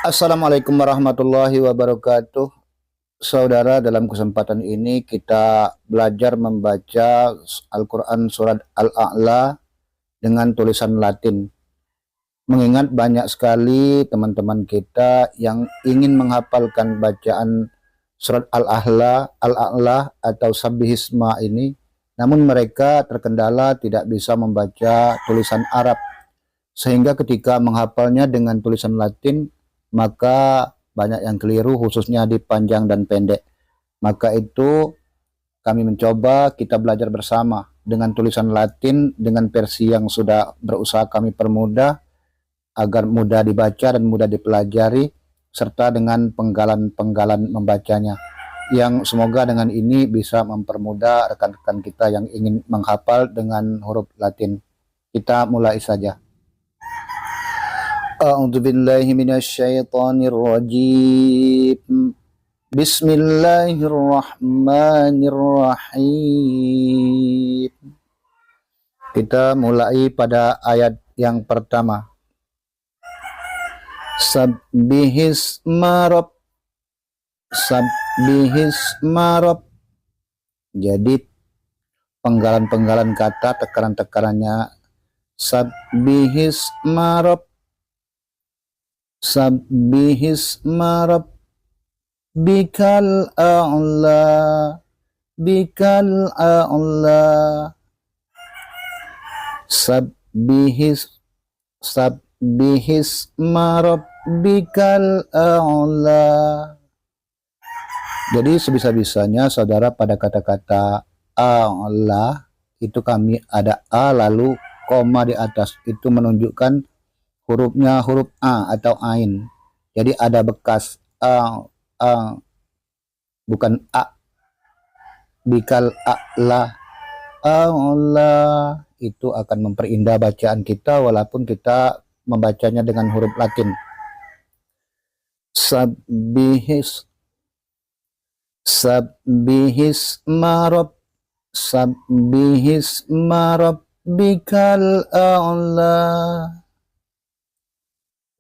Assalamualaikum warahmatullahi wabarakatuh. Saudara, dalam kesempatan ini kita belajar membaca Al-Quran surat Al-A'la dengan tulisan Latin. Mengingat banyak sekali teman-teman kita yang ingin menghafalkan bacaan surat Al-A'la atau Sabbihisma ini, namun mereka terkendala tidak bisa membaca tulisan Arab. Sehingga ketika menghafalnya dengan tulisan Latin, maka banyak yang keliru, khususnya di panjang dan pendek. Maka itu kami mencoba kita belajar bersama dengan tulisan Latin, dengan versi yang sudah berusaha kami permudah, agar mudah dibaca dan mudah dipelajari, serta dengan penggalan-penggalan membacanya. Yang semoga dengan ini bisa mempermudah rekan-rekan kita yang ingin menghafal dengan huruf Latin. Kita mulai saja. A'udzu billahi minasyaitonir rajim. Bismillahirrahmanirrahim. Kita mulai pada ayat yang pertama. Sabbihisma rabb. Sabbihisma rabb. Jadi penggalan-penggalan kata, tekanan-tekanannya sabbihisma rabb. Sabbihisma rabbikal a'la. Bikal a'la. Sabbihisma rabbikal a'la. Jadi sebisa-bisanya saudara pada kata-kata a'la itu kami ada a lalu koma di atas, itu menunjukkan hurufnya huruf A atau Ain. Jadi ada bekas A, bukan A. Bikal A'la. A'la itu akan memperindah bacaan kita walaupun kita membacanya dengan huruf Latin. Sabbihisma rabb. Sabbihisma rabbikal a'la.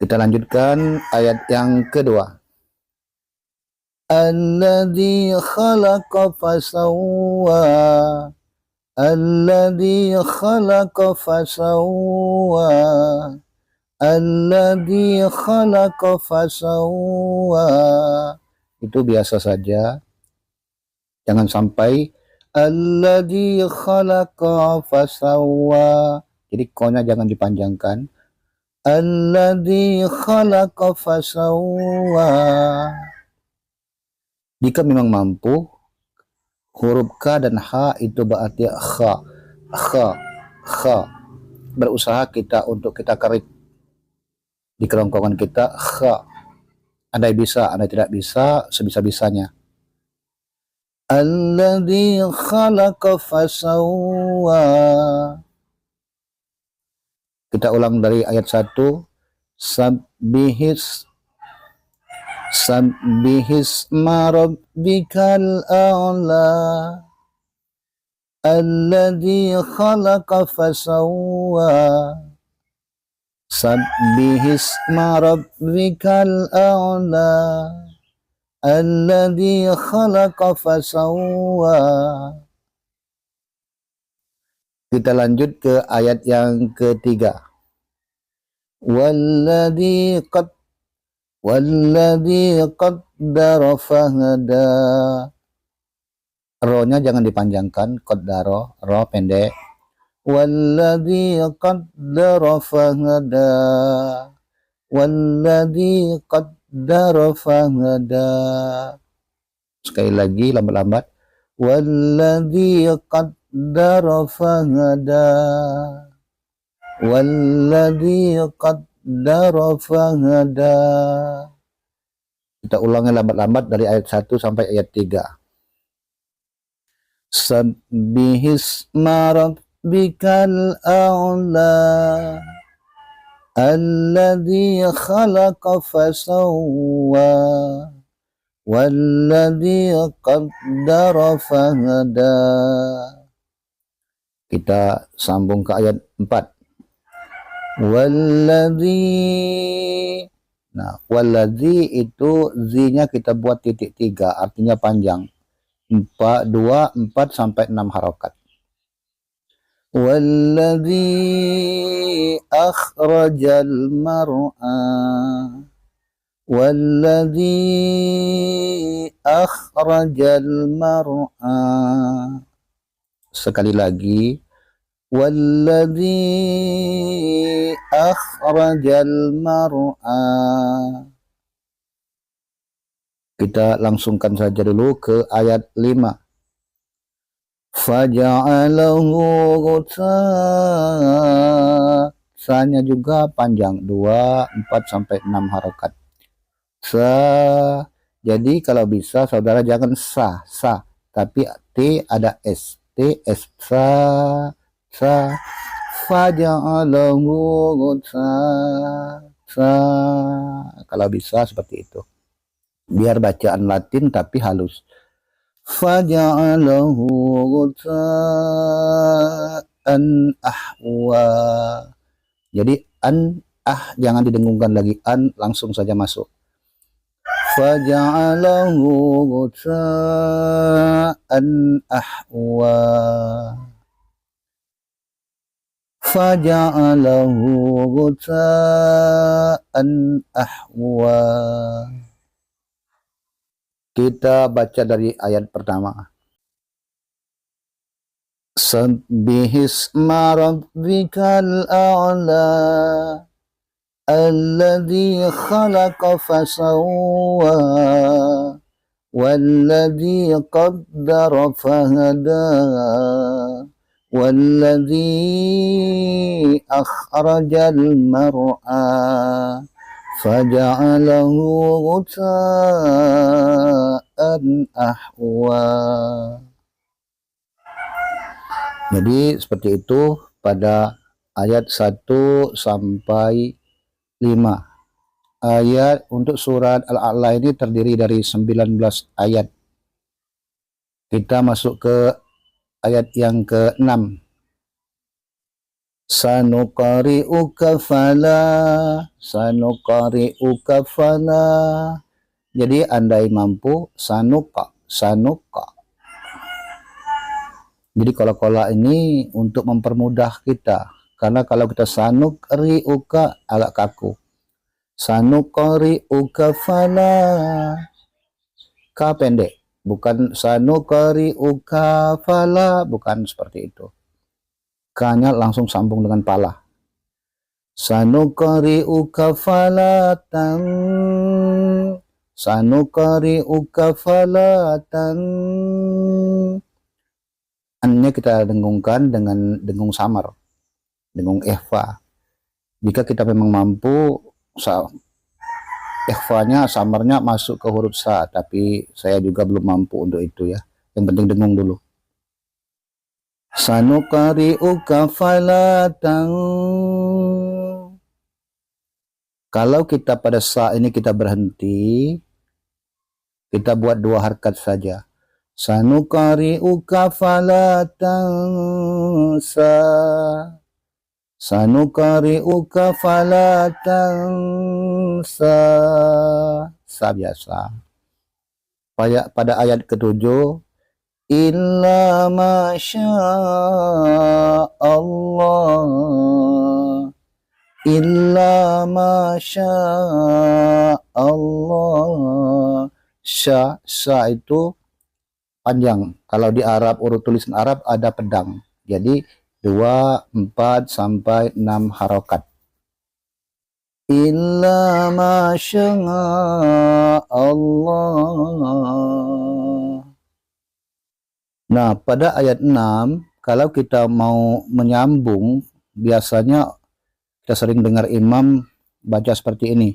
Kita lanjutkan ayat yang kedua. Alladzi khalaqa fasawwa. Alladzi khalaqa fasawwa. Alladzi khalaqa fasawwa. Itu biasa saja. Jangan sampai alladzi khalaqa fasawwa. Jadi ko-nya jangan dipanjangkan. Alladzi khalaqa fasawwa. Jika memang mampu, huruf K dan H itu berarti kha. Berusaha kita untuk kita kerik di kerongkongan kita kha. Andai bisa, andai tidak bisa, sebisa-bisanya. Alladzi khalaqa fasawwa. Kita ulang dari ayat 1. Sabbihisma rabbikal a'la. Alladzi khalaqa fasawwa. Sabbihisma rabbikal a'la. Alladzi khalaqa fasawwa. Kita lanjut ke ayat yang ketiga. Walladzi qaddara fahada. Ro-nya jangan dipanjangkan, qaddara, ro pendek. Walladzi qaddara fahada. Walladzi qaddara fahada. Sekali lagi lambat-lambat. Walladzi qaddara fahada. Walladzi qaddara fahada. Kita ulangi lambat-lambat dari ayat 1 sampai ayat 3. Sabbihisma rabbikal a'la. Alladzi khalaqa fasawwa. Walladzi qaddara fahada. Kita sambung ke ayat 4. Walladzi Nah, waladzi itu zinya kita buat titik 3, artinya panjang. 4, 2, 4 sampai 6 harokat. Waladzi akhrajal mar'a. Waladzi akhrajal mar'a. Sekali lagi. Waladzi akhrajal mar'a. Kita langsungkan saja dulu ke ayat 5. Faja'alahu ghutha. Sa-nya juga panjang, 2, 4 sampai 6 harokat. Sa. Jadi kalau bisa saudara jangan sa, tapi T ada S. T, S, sa. Faja'alahu ghutha. Kalau bisa seperti itu. Biar bacaan Latin tapi halus. Faja'alahu ghuthaan ahwa. Jadi jangan didengungkan lagi, langsung saja masuk. Faja'alahu ghuthaan ahwa. Faja'alahu ghuthaan ahwa. Kita baca dari ayat pertama. Sabbihisma rabbikal a'la alladzi khalaqa fasawwa walladzi qaddara fahada walladzi akhrajal mar'a faja'alahu ghuthaan ahwa. Jadi seperti itu pada ayat 1 sampai 5. Ayat untuk surat Al-A'la ini terdiri dari 19 ayat. Kita masuk ke ayat yang ke-6. Sanuqari'uka fala. Jadi andai mampu, sanuqa. Jadi kola-kola ini untuk mempermudah kita. Karena kalau kita sanuqari'uka agak kaku. Sanuqari'uka fala. Ka pendek. Bukan sanuqari'uka fala. Bukan seperti itu. Ka-nya langsung sambung dengan pala. Sanuqari'uka falatan. Sanuqari'uka falatan. An-nya kita dengungkan dengan dengung samar, dengung ikhfa. Jika kita memang mampu, ikhfanya, samarnya masuk ke huruf sa, tapi saya juga belum mampu untuk itu ya. Yang penting dengung dulu. Sanuqari'uka falatan. Kalau kita pada sa ini kita berhenti, kita buat 2 harkat saja. Sanuqari'uka falatansa. Sanuqari'uka falatansa. Sa biasa. Pada ayat ke-7, illa masya'allah. Illa masya'allah. Sya itu panjang. Kalau di Arab, urut tulisan Arab ada pedang. Jadi 2, 4 sampai 6 harokat. Illa masya'allah. Nah, pada ayat 6, kalau kita mau menyambung, biasanya kita sering dengar imam baca seperti ini.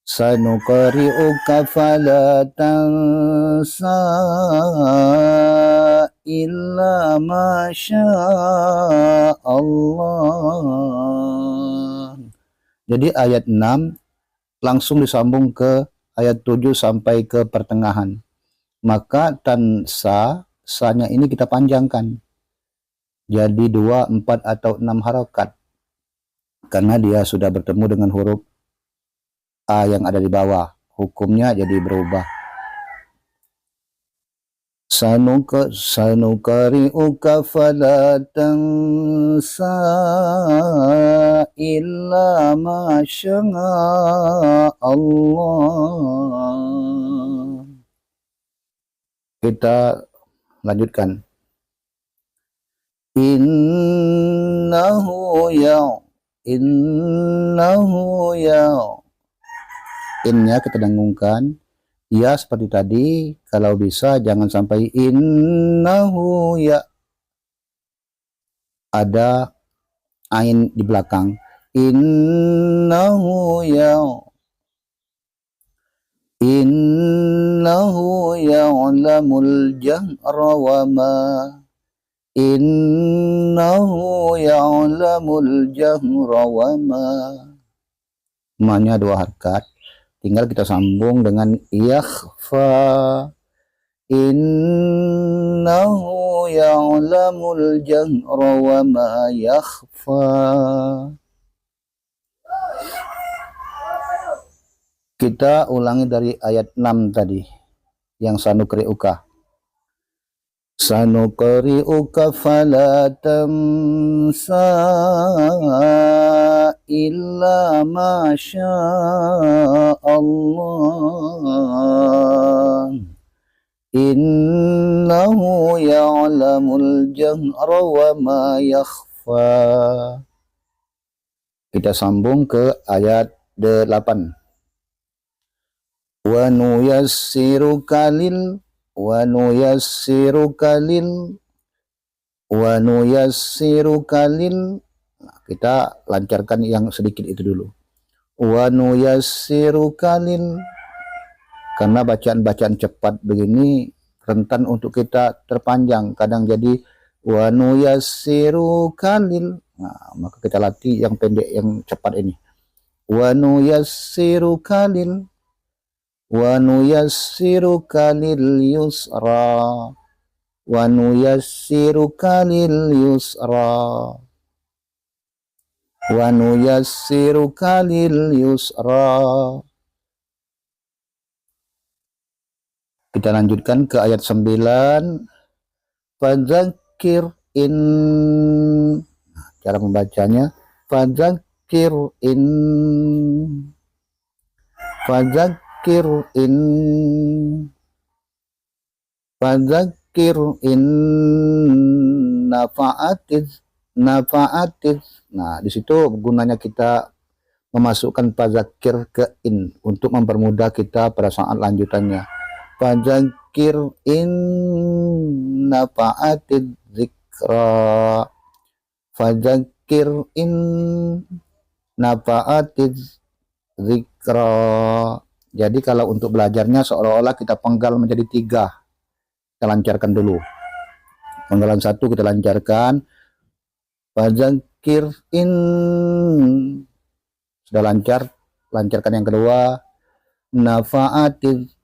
Sanuqari'uka falatansa illa masya'allah. Jadi ayat 6 langsung disambung ke ayat 7 sampai ke pertengahan. Maka tansa, sa-nya ini kita panjangkan. Jadi 2, 4 atau 6 harokat. Karena dia sudah bertemu dengan huruf A yang ada di bawah. Hukumnya jadi berubah. Sanukari'uka fala tansa illa ma Allah. Kita lanjutkan. Innahu innya kita dengungkan. Ya seperti tadi, kalau bisa jangan sampai innahu ya ada ain di belakang. Innahu ya'lamul jahra wa ma innahu ya'lamul jahra wa ma. Ma-nya 2 harakat. Tinggal kita sambung dengan yakhfa. Innahu ya'lamul jahra wa ma yakhfa. Kita ulangi dari ayat 6 tadi yang sanukri'uka. Sanukri'uka fala tansa illa ma Allah. Innahu ya'lamul jahra wa ma yakhfa. Kita sambung ke ayat 8. Wa nuyassiruka lil kita lancarkan yang sedikit itu dulu. Wa nuyassiruka lil, karena bacaan-bacaan cepat begini rentan untuk kita terpanjang, kadang jadi wa nuyassiruka lil. Nah, maka kita latih yang pendek yang cepat ini. Wa nuyassiruka lil yusra wa nuyassiruka lil yusra. Kita lanjutkan ke ayat 9. Fadzakir in, cara membacanya fadzakir in nafa'atiz. Nah, di situ gunanya kita memasukkan fadzakir ke in untuk mempermudah kita pada saat lanjutannya. Fadzakir in nafa'atiz zikra. Fadzakir in nafa'atiz zikra. Jadi kalau untuk belajarnya seolah-olah kita penggal menjadi 3. Kita lancarkan dulu. Penggalan 1 kita lancarkan. Fadzakir in, sudah lancarkan yang kedua. Nafa'atiz.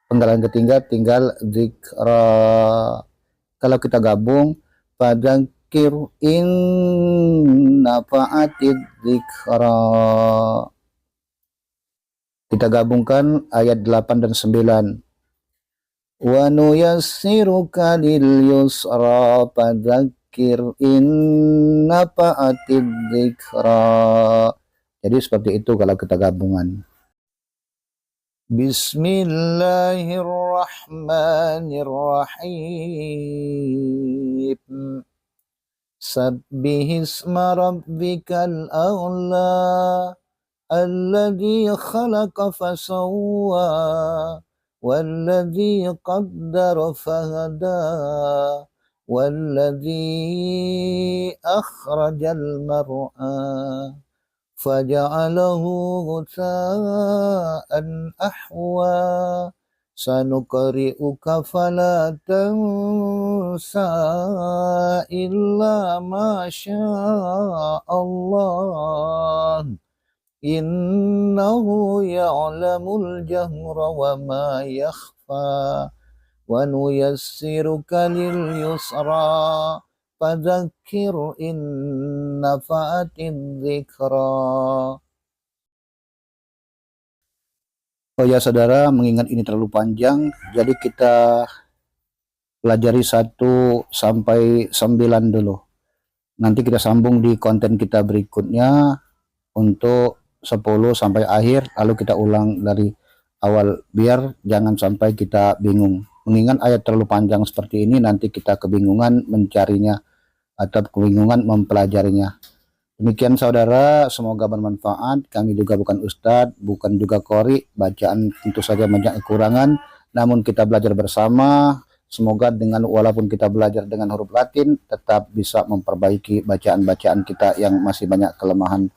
Penggalan ketiga tinggal zikra. Kalau kita gabung, fadzakir in nafa'atiz zikra. Kita gabungkan ayat 8 dan 9. Wa nuyassiruka lil yusra fadzakir in nafa'atiz zikra. Jadi seperti itu kalau kita gabungan. Bismillahirrahmanirrahim. Sabbihisma rabbikal a'la alladzi khalaqa fasawwa walladzi qaddara fahada walladzi akhrajal mar'a faja'alahu ghusa'an ahwa sanukri'uka fala tansa illa ma Allah. Innahu ya'lamul jahra wa ma yakhfa wa nuyassiruka lil yusra fadzakir in nafa'atiz dzikra. Oh ya saudara, mengingat ini terlalu panjang, jadi kita pelajari 1 sampai 9 dulu. Nanti kita sambung di konten kita berikutnya untuk 10 sampai akhir, lalu kita ulang dari awal biar jangan sampai kita bingung. Mengingat ayat terlalu panjang seperti ini, nanti kita kebingungan mencarinya atau kebingungan mempelajarinya. Demikian saudara, semoga bermanfaat. Kami juga bukan ustadz, bukan juga qori. Bacaan tentu saja banyak kekurangan, namun kita belajar bersama. Semoga dengan walaupun kita belajar dengan huruf Latin, tetap bisa memperbaiki bacaan-bacaan kita yang masih banyak kelemahan.